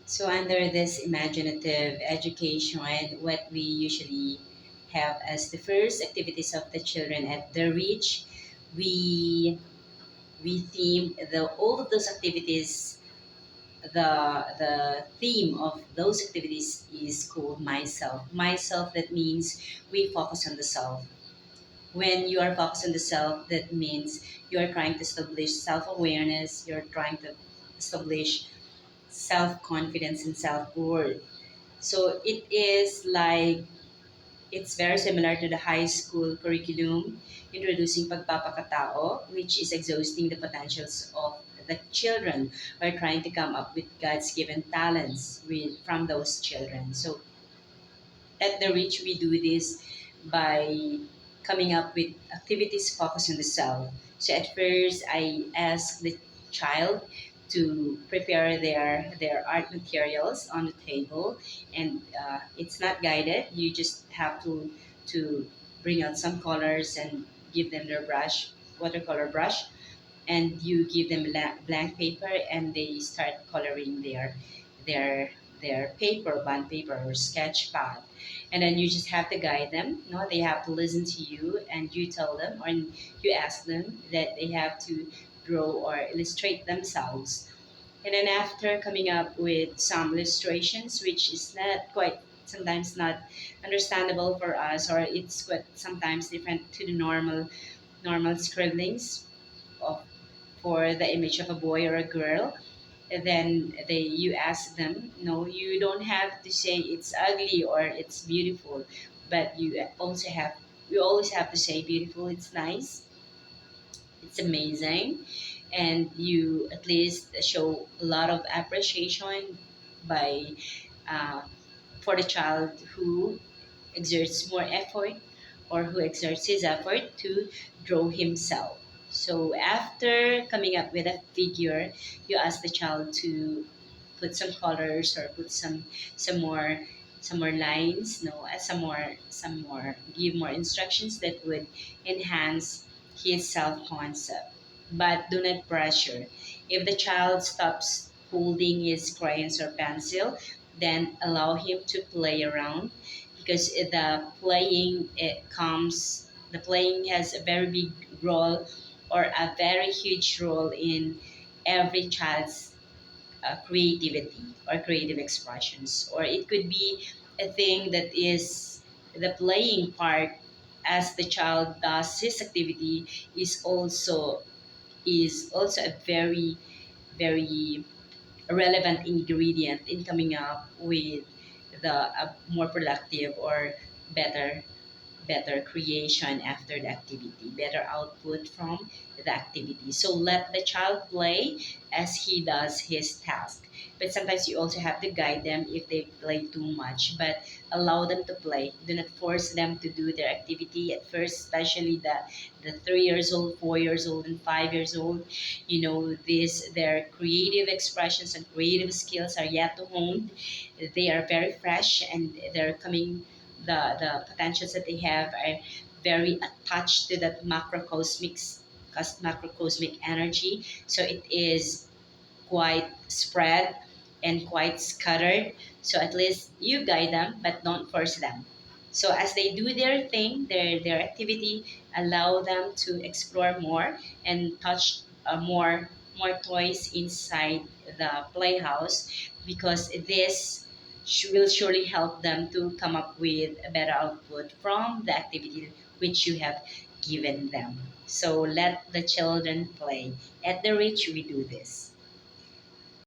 So under this imaginative education, what we usually have as the first activities of the children at the reach, we we theme the all of those activities. The theme of those activities is called myself. Myself, that means we focus on the self. When you are focused on the self, that means you are trying to establish self-awareness, you're trying to establish self-confidence and self-worth. So it is like it's very similar to the high school curriculum, introducing pagpapakatao, which is exhausting the potentials of the children or trying to come up with God's given talents from those children. So at the Reach, we do this by coming up with activities focused on the self. So at first, I ask the child to prepare their art materials on the table, and it's not guided. You just have to bring out some colors and give them their brush, watercolor brush, and you give them blank paper, and they start coloring their their paper, bond paper or sketch pad, and then you just have to guide them. No, they have to listen to you, and you tell them or you ask them that they have to draw or illustrate themselves. And then after coming up with some illustrations, which is not quite sometimes not understandable for us, or it's quite sometimes different to the normal scribblings of for the image of a boy or a girl, and then you ask them, no, you don't have to say it's ugly or it's beautiful, but you always have to say beautiful, it's nice, it's amazing, and you at least show a lot of appreciation by uh, for the child who exerts more effort or who exerts his effort to draw himself. So after coming up with a figure, you ask the child to put some colors or put some more some more lines, no, some more give more instructions that would enhance his self concept. But do not pressure. If the child stops holding his crayons or pencil, then allow him to play around, because the playing has a very big role or a very huge role in every child's creativity or creative expressions. Or it could be a thing that is the playing part as the child does his activity is also a very relevant ingredient in coming up with the more productive or better better creation after the activity, better output from the activity. So let the child play as he does his task. But sometimes you also have to guide them if they play too much, but allow them to play. Do not force them to do their activity at first, especially the 3 years old, 4 years old, and 5 years old. You know, their creative expressions and creative skills are yet to hone. They are very fresh and they're coming the potentials that they have are very attached to that macrocosmic energy. So it is quite spread and quite scattered. So at least you guide them, but don't force them. So as they do their thing, their activity, allow them to explore more and touch more toys inside the playhouse, because this will surely help them to come up with a better output from the activity which you have given them. So let the children play. At the Reach, we do this.